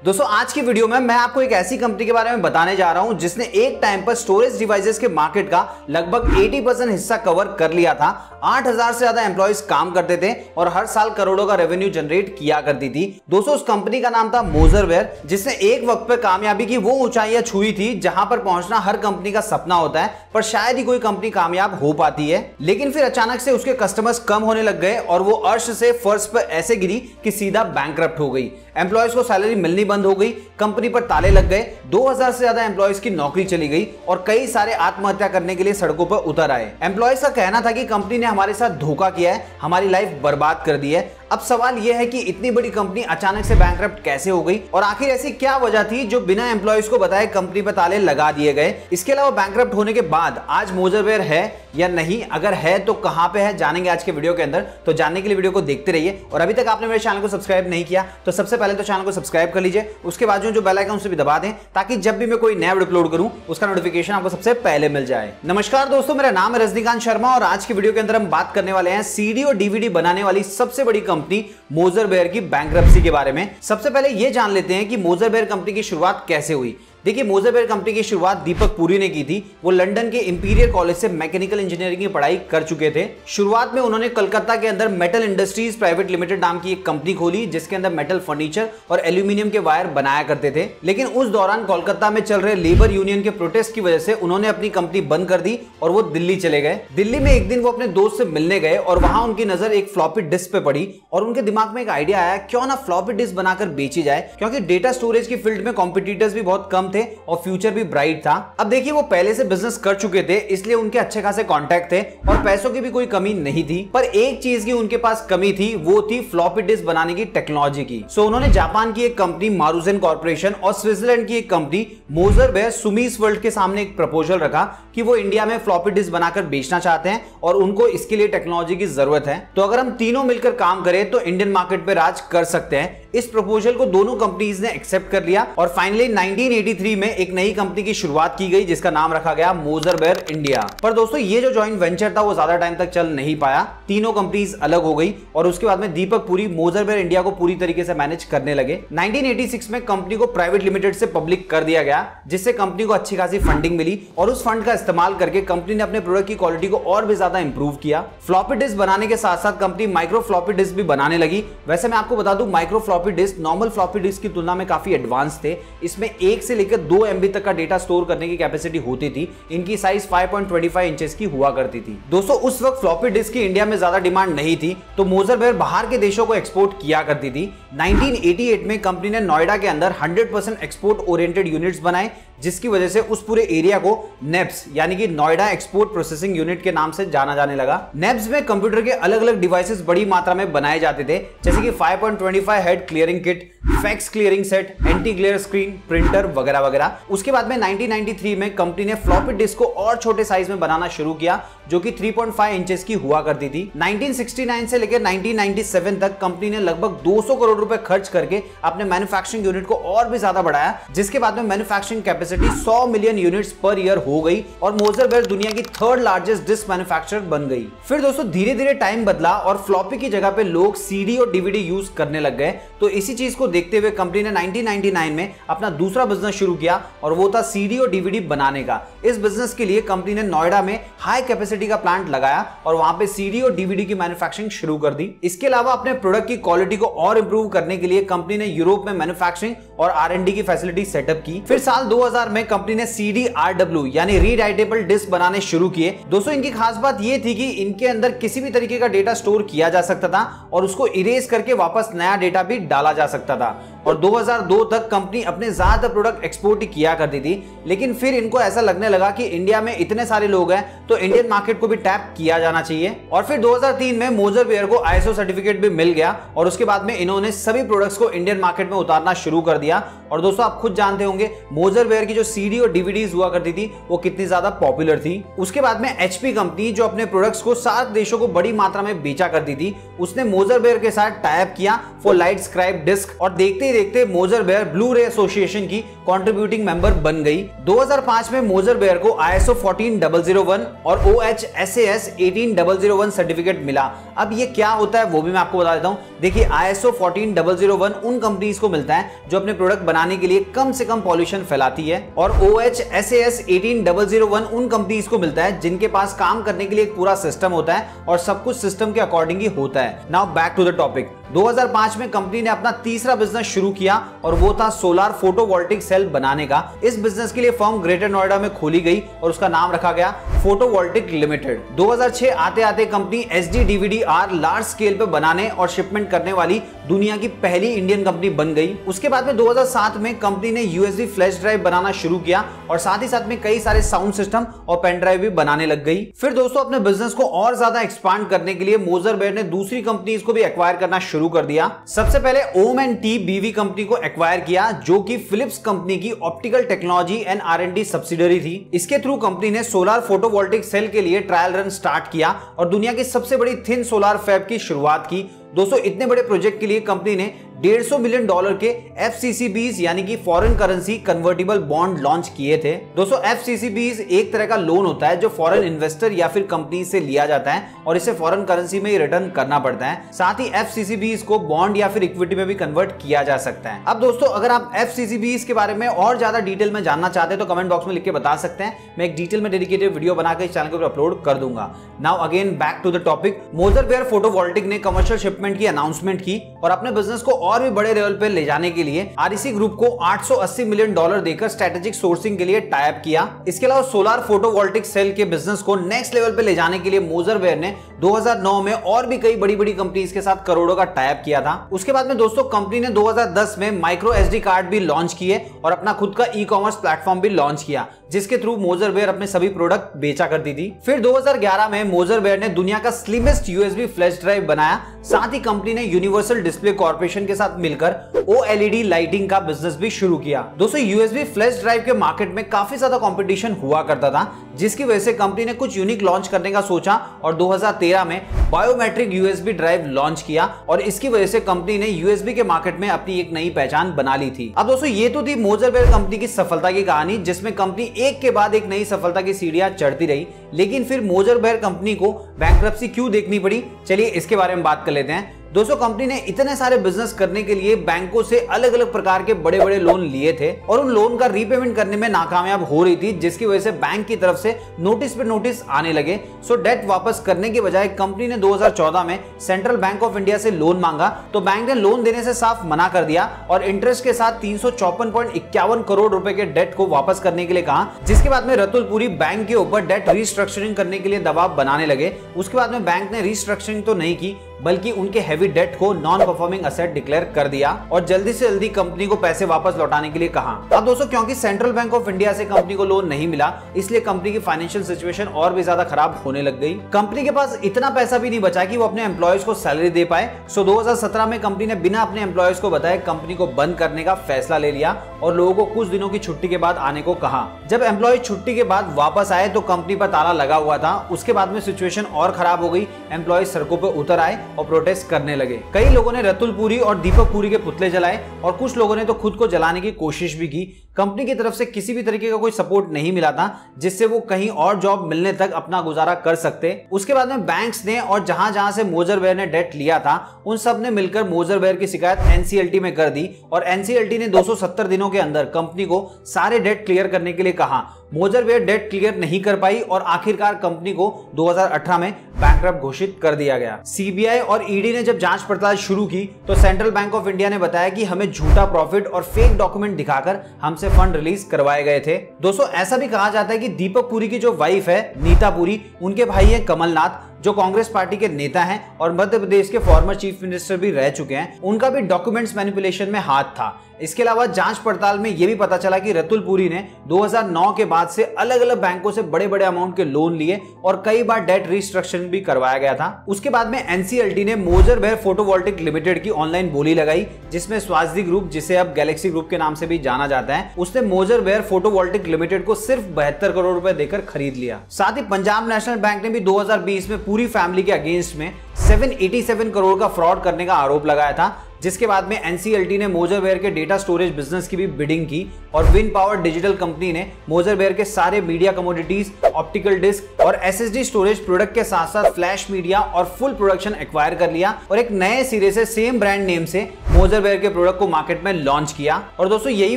दोस्तों आज की वीडियो में मैं आपको एक ऐसी कंपनी के बारे में बताने जा रहा हूं जिसने एक टाइम पर स्टोरेज डिवाइसेस के मार्केट का लगभग 80% हिस्सा कवर कर लिया था। 8000 से ज्यादा एम्प्लॉइज काम करते थे और हर साल करोड़ों का रेवेन्यू जनरेट किया करती थी। दोस्तों उस कंपनी का नाम था मोजरवेयर, जिसने एक वक्त पर कामयाबी की वो ऊंचाइयां छुई थी जहां पर पहुंचना हर कंपनी का सपना होता है, पर शायद ही कोई कंपनी कामयाब हो पाती है। लेकिन फिर अचानक से उसके कस्टमर्स कम होने लग गए और वो अर्श से फर्श पर ऐसे गिरी कि सीधा बैंकरप्ट हो गई। एम्प्लॉइज को सैलरी मिलनी बंद हो गई, कंपनी पर ताले लग गए, 2000 से ज्यादा एम्प्लॉइज की नौकरी चली गई और कई सारे आत्महत्या करने के लिए सड़कों पर उतर आए। एम्प्लॉइज का कहना था कि कंपनी ने हमारे साथ धोखा किया है, हमारी लाइफ बर्बाद कर दी है। अब सवाल यह है कि इतनी बड़ी कंपनी अचानक से बैंकरप्ट कैसे हो गई और आखिर ऐसी क्या वजह थी जो बिना एम्प्लॉइज को बताए कंपनी पर ताले लगा दिए गए। इसके अलावा बैंकरप्ट होने के बाद आज मोजरवेयर है या नहीं, अगर है तो कहां पे है, जानेंगे आज के वीडियो के अंदर। तो जानने के लिए वीडियो को देखते रहिए और अभी तक आपने मेरे चैनल को सब्सक्राइब नहीं किया तो सबसे पहले तो चैनल को सब्सक्राइब कर लीजिए, उसके बाद जो बेल आइकन उसे भी दबा दें ताकि जब भी मैं कोई नया वीडियो अपलोड करूं उसका नोटिफिकेशन आपको सबसे पहले मिल जाए। नमस्कार दोस्तों, मेरा नाम है रजनीकांत शर्मा और आज की वीडियो के अंदर हम बात करने वाले हैं सीडी और डीवीडी बनाने वाली सबसे बड़ी कंपनी मोजरवेयर की बैंकरप्सी के बारे में। सबसे पहले यह जान लेते हैं कि मोजरवेयर कंपनी की शुरुआत कैसे हुई। देखिए, मोजरवेयर कंपनी की शुरुआत दीपक पुरी ने की थी। वो लंदन के इंपीरियल कॉलेज से मैकेनिकल इंजीनियरिंग की पढ़ाई कर चुके थे। शुरुआत में उन्होंने कलकत्ता के अंदर मेटल इंडस्ट्रीज प्राइवेट लिमिटेड नाम की एक कंपनी खोली जिसके अंदर मेटल फर्नीचर और एल्यूमिनियम के वायर बनाया करते थे। लेकिन उस दौरान कोलकाता में चल रहे लेबर यूनियन के प्रोटेस्ट की वजह से उन्होंने अपनी कंपनी बंद कर दी और वो दिल्ली चले गए। दिल्ली में एक दिन वो अपने दोस्त से मिलने गए और वहां उनकी नजर एक फ्लॉपी डिस्क पे पड़ी और उनके दिमाग में एक आइडिया आया, क्यों ना फ्लॉपी डिस्क बनाकर बेची जाए, क्योंकि डेटा स्टोरेज की फील्ड में कॉम्पिटिटर्स भी बहुत कम थे और फ्यूचर भी ब्राइट था। अब देखिए, वो पहले से बिजनेस कर चुके थे, इसलिए उनके अच्छे खासे कॉन्टैक्ट थे और पैसों की भी कोई कमी नहीं थी। पर एक चीज की उनके पास कमी थी, वो थी फ्लॉपी डिस्क बनाने की टेक्नोलॉजी की। सो उन्होंने जापान की एक कंपनी मारुसेन कॉर्पोरेशन और स्विट्जरलैंड की एक कंपनी मोजरवेयर सुमीस वर्ल्ड के सामने एक प्रपोजल रखा कि वो इंडिया में फ्लॉपी डिस्क बनाकर बेचना चाहते हैं और उनको इसके लिए टेक्नोलॉजी की जरूरत है। तो अगर हम तीनों मिलकर काम करें तो इंडियन मार्केट पे राज कर सकते हैं। इस प्रपोजल को दोनों कंपनीज ने एक्सेप्ट कर लिया और फाइनली 1983 में एक नई कंपनी की शुरुआत की गई जिसका नाम रखा गया मोजरवेयर इंडिया। पर दोस्तों, ये जो जॉइंट वेंचर था वो ज्यादा टाइम तक चल नहीं पाया, तीनों कंपनीज अलग हो गई और उसके बाद में दीपक पुरी मोजरवेयर इंडिया को पूरी तरीके से मैनेज करने लगे। 1986 में कंपनी को प्राइवेट लिमिटेड से पब्लिक कर दिया गया, जिससे कंपनी को अच्छी खासी फंडिंग मिली और उस फंड का इस्तेमाल करके कंपनी ने अपने प्रोडक्ट की क्वालिटी को और भी ज्यादा इंप्रूव किया। फ्लॉपी डिस्क बनाने के साथ साथ कंपनी माइक्रो फ्लॉपी डिस्क भी बनाने लगी। वैसे मैं आपको बता दूं, micro floppy disk normal floppy disk की तुलना में काफी एडवांस थे। इसमें 1 से लेकर 2 MB तक का डेटा स्टोर करने की कैपेसिटी होती थी। इनकी साइज 5.25 इंचेस की हुआ करती थी। दोस्तों, उस वक्त फ्लॉपी डिस्क की इंडिया में ज्यादा डिमांड नहीं थी, तो मोजरवेयर बाहर के देशों को एक्सपोर्ट किया करती थी। 1988 में कंपनी ने नोएडा के अंदर 100% एक्सपोर्ट ओरिएंटेड यूनिट्स बनाए, जिसकी वजह से उस पूरे एरिया को नेब्स यानी कि नोएडा एक्सपोर्ट प्रोसेसिंग यूनिट के नाम से जाना जाने लगा। नेब्स में कंप्यूटर के अलग अलग डिवाइसेस बड़ी मात्रा में बनाए जाते थे, जैसे कि 5.25 head clearing kit, fax clearing set, anti glare screen, printer वगैरह वगैरह। उसके बाद में 1993 में कंपनी ने फ्लॉपी डिस्क को और छोटे साइज में बनाना शुरू किया, जो कि 3.5 इंचेस की हुआ करती थी। 1969 से लेकर 1997 तक कंपनी ने लगभग 200 करोड़ रुपए खर्च करके अपने मैन्युफैक्चरिंग यूनिट को और भी ज्यादा बढ़ाया, जिसके बाद में manufacturing capacity 100 million units per year हो गई और मोजरवेयर दुनिया की 3rd लार्जेस्ट डिस्क मैन्युफैक्चरर बन गई। फिर दोस्तों, धीरे धीरे टाइम बदला और फ्लॉपी की जगह पे लोग सीडी और डीवीडी यूज करने लग गए। तो इसी चीज को देखते हुए कंपनी ने 1999 में अपना दूसरा बिजनेस शुरू किया और वो था सीडी और डीवीडी बनाने का। इस बिजनेस के लिए कंपनी ने नोएडा में हाई कैपेसिटी का प्लांट लगाया और वहां पे सीडी और डीवीडी की मैन्युफैक्चरिंग शुरू कर दी। इसके अलावा अपने प्रोडक्ट की क्वालिटी को और इंप्रूव करने के लिए कंपनी ने यूरोप में मैन्युफैक्चरिंग और R&D की फैसिलिटी सेटअप की। फिर साल 2000 में कंपनी ने CDRW यानी रीराइटेबल डिस्क बनाने शुरू किए। दोस्तों, इनकी खास बात यह थी कि इनके अंदर किसी भी तरीके का डेटा स्टोर किया जा सकता था और उसको इरेज करके वापस नया डेटा भी डाला जा सकता था। और 2002 तक कंपनी अपने ज्यादातर प्रोडक्ट एक्सपोर्ट ही किया करती थी। लेकिन फिर इनको ऐसा लगने लगा कि इंडिया में इतने सारे लोग हैं तो इंडियन मार्केट को भी टैप किया जाना चाहिए। और फिर 2003 में मोजरवेयर को ISO सर्टिफिकेट भी मिल गया और उसके बाद में इन्होंने सभी प्रोडक्ट्स को इंडियन मार्केट में उतारना शुरू कर दिया। और दोस्तों, आप खुद जानते होंगे मोजरवेयर की जो सीडी और डीवीडीज हुआ करती थी वो कितनी ज्यादा पॉपुलर थी। उसके बाद में HP कंपनी जो अपने प्रोडक्ट्स को 7 देशों को बड़ी मात्रा में बेचा करती थी, उसने मोजरवेयर के साथ टाई अप किया फॉर लाइट स्क्राइब डिस्क और देखते ही देखते मोजर बेयर ब्लू रे एसोसिएशन की कंट्रीब्यूटिंग मेंबर बन गई। 2005 में मोजर बेयर को ISO 14001 और OHSAS 18001 सर्टिफिकेट मिला। अब ये क्या होता है वो भी मैं आपको बता देता हूं। देखिए ISO 14001 उन कंपनीज को मिलता है जो अपने प्रोडक्ट बनाने के लिए कम से कम पॉल्यूशन फैलाती है, और OHSAS 18001 उन कंपनीज को मिलता है जिनके पास काम करने के लिए एक पूरा सिस्टम होता है और सब कुछ सिस्टम के अकॉर्डिंग ही होता है। Now back to the topic. 2005 में कंपनी ने अपना तीसरा बिजनेस शुरू किया और वो था सोलार फोटोवोल्टिक सेल बनाने का। इस बिजनेस के लिए फर्म ग्रेटर नोएडा में खोली गई और उसका नाम रखा गया फोटोवोल्टिक लिमिटेड। 2006 आते आते company HD DVD-R large scale पे बनाने और शिपमेंट करने वाली दुनिया की पहली इंडियन कंपनी बन गई। उसके बाद में 2007 में कंपनी ने USB फ्लैश ड्राइव बनाना शुरू किया और साथ ही साथ में कई सारे साउंड सिस्टम और पेन ड्राइव भी बनाने लग गई। फिर दोस्तों अपने बिजनेस को और ज्यादा एक्सपांड करने के लिए मोजर बेयर ने दूसरी कंपनीज को भी एक्वायर करना शुरू कर दिया। सबसे पहले OM&T BV कंपनी को एक्वायर किया जो कि फिलिप्स कंपनी की optical technology and R&D subsidiary थी। इसके थ्रू कंपनी ने सोलार फोटोवोल्टिक सेल के लिए ट्रायल रन स्टार्ट किया और दुनिया की सबसे बड़ी थिन सोलार फैब की शुरुआत की। दोस्तों इतने बड़े प्रोजेक्ट के लिए कंपनी ने $150 मिलियन के FCCBs यानी कि foreign currency convertible bond launch किए थे। दोस्तों FCCBs एक तरह का लोन होता है जो फॉरेन इन्वेस्टर या फिर कंपनी से लिया जाता है और इसे फॉरेन करेंसी में ही रिटर्न करना पड़ता है। साथ ही FCCBs को बॉन्ड या फिर इक्विटी में भी कन्वर्ट किया जा सकता है। अब दोस्तों अगर आप FCCBs के बारे में और ज्यादा डिटेल में जानना चाहते हैं तो कमेंट बॉक्स में लिख के बता सकते हैं। मैं एक डिटेल में डेडिकेटेड वीडियो बनाकर इस चैनल के ऊपर अपलोड कर दूंगा। Now again back to the topic. Moser Baer photovoltaic ने कमर्शियल शिपमेंट की अनाउंसमेंट की और अपने बिजनेस को और भी बड़े लेवल पे ले जाने के लिए REC ग्रुप को $880 मिलियन देकर स्ट्रेटेजिक सोर्सिंग के लिए टाई अप किया। इसके अलावा सोलार फोटोवोल्टिक सेल के बिजनेस को नेक्स्ट लेवल पे ले जाने के लिए मोजर बेयर ने 2009 में और भी कई बड़ी बड़ी कंपनीज के साथ करोड़ों का टाई अप किया था। उसके बाद में दोस्तों कंपनी ने 2010 में माइक्रो SD कार्ड भी लॉन्च किए और अपना खुद का ई-कॉमर्स प्लेटफॉर्म भी लॉन्च किया जिसके थ्रू मोजर बेयर अपने सभी प्रोडक्ट बेचा करती थी। फिर 2011 में मोजर बेयर ने दुनिया का स्लिमेस्ट USB फ्लैश ड्राइव बनाया। साथ ही कंपनी ने यूनिवर्सल डिस्प्ले कॉर्पोरेशन के साथ मिलकर OLED लाइटिंग का बिजनेस भी शुरू किया। दोस्तों USB फ्लैश ड्राइव के मार्केट में काफी ज्यादा कंपटीशन हुआ करता था जिसकी वजह से कंपनी ने कुछ यूनिक लॉन्च करने का सोचा और 2013 में बायोमेट्रिक USB ड्राइव लॉन्च किया और इसकी वजह से कंपनी ने USB के मार्केट में अपनी एक नई पहचान बना ली थी। अब दोस्तों ये तो थी मोजर बेयर कंपनी की सफलता की कहानी जिसमें कंपनी एक के बाद एक नई सफलता की सीढ़ियां चढ़ती रही। लेकिन फिर मोजर बेयर कंपनी को बैंकरप्सी क्यों देखनी पड़ी, चलिए इसके बारे में बात कर लेते हैं। दोस्तों कंपनी ने इतने सारे बिजनेस करने के लिए बैंकों से अलग अलग प्रकार के बड़े बड़े लोन लिए थे और उन लोन का रीपेमेंट करने में नाकामयाब हो रही थी जिसकी वजह से बैंक की तरफ से नोटिस पे नोटिस आने लगे। सो डेट वापस करने के बजाय कंपनी ने 2014 में सेंट्रल बैंक ऑफ इंडिया से लोन मांगा तो बैंक ने लोन देने से साफ मना कर दिया और इंटरेस्ट के साथ 354.51 करोड़ रुपए के डेट को वापस करने के लिए कहा। जिसके बाद में रतुल पुरी बैंक के ऊपर डेट रीस्ट्रक्चरिंग करने के लिए दबाव बनाने लगे। उसके बाद में बैंक ने रीस्ट्रक्चरिंग तो नहीं की बल्कि उनके हैवी डेट को नॉन परफॉर्मिंग असेट डिक्लेयर कर दिया और जल्दी से जल्दी कंपनी को पैसे वापस लौटाने के लिए कहा। अब दोस्तों क्योंकि सेंट्रल बैंक ऑफ इंडिया से कंपनी को लोन नहीं मिला इसलिए कंपनी की फाइनेंशियल सिचुएशन और भी ज्यादा खराब होने लग गई। कंपनी के पास इतना पैसा भी नहीं बचा कि वो अपने एम्प्लॉयज को सैलरी दे पाए। सो 2017 में कंपनी ने बिना अपने एम्प्लॉयज को बताए कंपनी को बंद करने का फैसला ले लिया और लोगों को कुछ दिनों की छुट्टी के बाद आने को कहा। जब एम्प्लॉय छुट्टी के बाद वापस आए तो कंपनी पर ताला लगा हुआ था। उसके बाद में सिचुएशन और खराब हो गई। एम्प्लॉय सड़कों पर उतर आए और प्रोटेस्ट करने लगे। कई लोगों ने रतुल पुरी और दीपक पुरी के पुतले जलाए और कुछ लोगों ने तो खुद को जलाने की कोशिश भी की। कंपनी की तरफ से किसी भी तरीके का कोई सपोर्ट नहीं मिला था जिससे वो कहीं और जॉब मिलने तक अपना गुजारा कर सकते। उसके बाद में बैंक्स ने और जहां जहां से मोजर बेयर ने डेट लिया था उन सब ने मिलकर मोजर बेयर की शिकायत NCLT में कर दी और NCLT ने 270 दिनों के अंदर कंपनी को सारे डेट क्लियर करने के लिए कहा। मोजर बेयर डेट क्लियर नहीं कर पाई और आखिरकार कंपनी को 2018 में बैंकरप्ट घोषित कर दिया गया। CBI और ED ने जब जांच पड़ताल शुरू की तो सेंट्रल बैंक ऑफ इंडिया ने बताया कि हमें झूठा प्रॉफिट और फेक डॉक्यूमेंट दिखाकर हमसे फंड रिलीज करवाए गए थे। दोस्तों ऐसा भी कहा जाता है कि दीपक पुरी की जो वाइफ है नीता पुरी, उनके भाई है कमलनाथ जो कांग्रेस पार्टी के नेता हैं और मध्य प्रदेश के फॉर्मर चीफ मिनिस्टर भी रह चुके हैं, उनका भी डॉक्यूमेंट्स मैनिपुलेशन में हाथ था। इसके अलावा जांच पड़ताल में यह भी पता चला कि रतुल पुरी ने 2009 के बाद से अलग अलग बैंकों से बड़े बड़े अमाउंट के लोन लिए और कई बार डेट रिस्ट्रक्चरिंग भी करवाया गया था। उसके बाद में NCLT ने मोजर बेयर फोटोवोल्टिक लिमिटेड की ऑनलाइन बोली लगाई जिसमें स्वाजदी ग्रुप, जिसे अब गैलेक्सी ग्रुप के नाम से भी जाना जाता है, उसने मोजर बेयर फोटोवोल्टिक लिमिटेड को सिर्फ 72 करोड़ रुपए देकर खरीद लिया। साथ ही पंजाब नेशनल बैंक ने भी 2020 में पूरी फैमिली के अगेंस्ट में 787 करोड़ का फ्रॉड करने का आरोप लगाया था। जिसके बाद में एनसीएलटी ने मोजरवेयर के डेटा स्टोरेज बिजनेस की भी बिडिंग की और विन पावर डिजिटल कंपनी ने मोजरवेयर के सारे मीडिया कमोडिटीज, ऑप्टिकल डिस्क और एसएसडी स्टोरेज प्रोडक्ट के साथ साथ फ्लैश मीडिया और फुल प्रोडक्शन एक्वायर कर लिया और एक नए सिरे से सेम ब्रांड नेम से मोजरवेयर के प्रोडक्ट को मार्केट में लॉन्च किया। और दोस्तों यही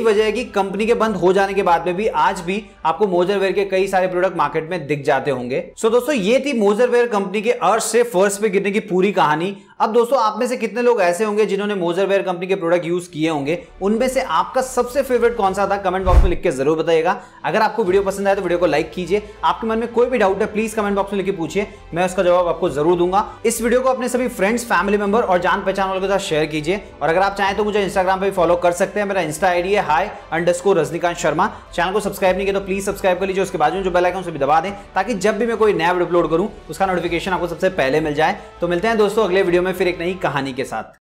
वजह है कि कंपनी के बंद हो जाने के बाद में भी आज भी आपको मोजरवेयर के कई सारे प्रोडक्ट मार्केट में दिख जाते होंगे। सो दोस्तों ये थी मोजरवेयर कंपनी के अर्श से फर्श पे गिरने की पूरी कहानी। अब दोस्तों आप में से कितने लोग ऐसे होंगे जिन्होंने मोजरवेयर कंपनी के प्रोडक्ट यूज किए होंगे, उनमें से आपका सबसे फेवरेट कौन सा था कमेंट बॉक्स में लिख के जरूर बताइएगा। अगर आपको वीडियो पसंद आए तो वीडियो को लाइक कीजिए। आपके मन में कोई भी डाउट है प्लीज कमेंट बॉक्स में लिख के पूछिए, मैं उसका जवाब आपको जरूर दूंगा। इस वीडियो को अपने सभी फ्रेंड्स, फैमिली मेंबर और जान पहचान वालों के साथ शेयर कीजिए। और अगर आप चाहें तो मुझे इंस्टाग्राम पे भी फॉलो कर सकते हैं। मेरा इंस्टा आईडी है hi_रजनीकांत शर्मा। चैनल को सब्सक्राइब नहीं किया तो प्लीज सब्सक्राइब कर लीजिए, उसके बाजू में जो बेल आइकन उसे भी दबा दें ताकि जब भी मैं कोई नया वीडियो अपलोड करूं उसका नोटिफिकेशन आपको सबसे पहले मिल जाए। तो मिलते हैं दोस्तों अगले वीडियो में फिर एक नई कहानी के साथ।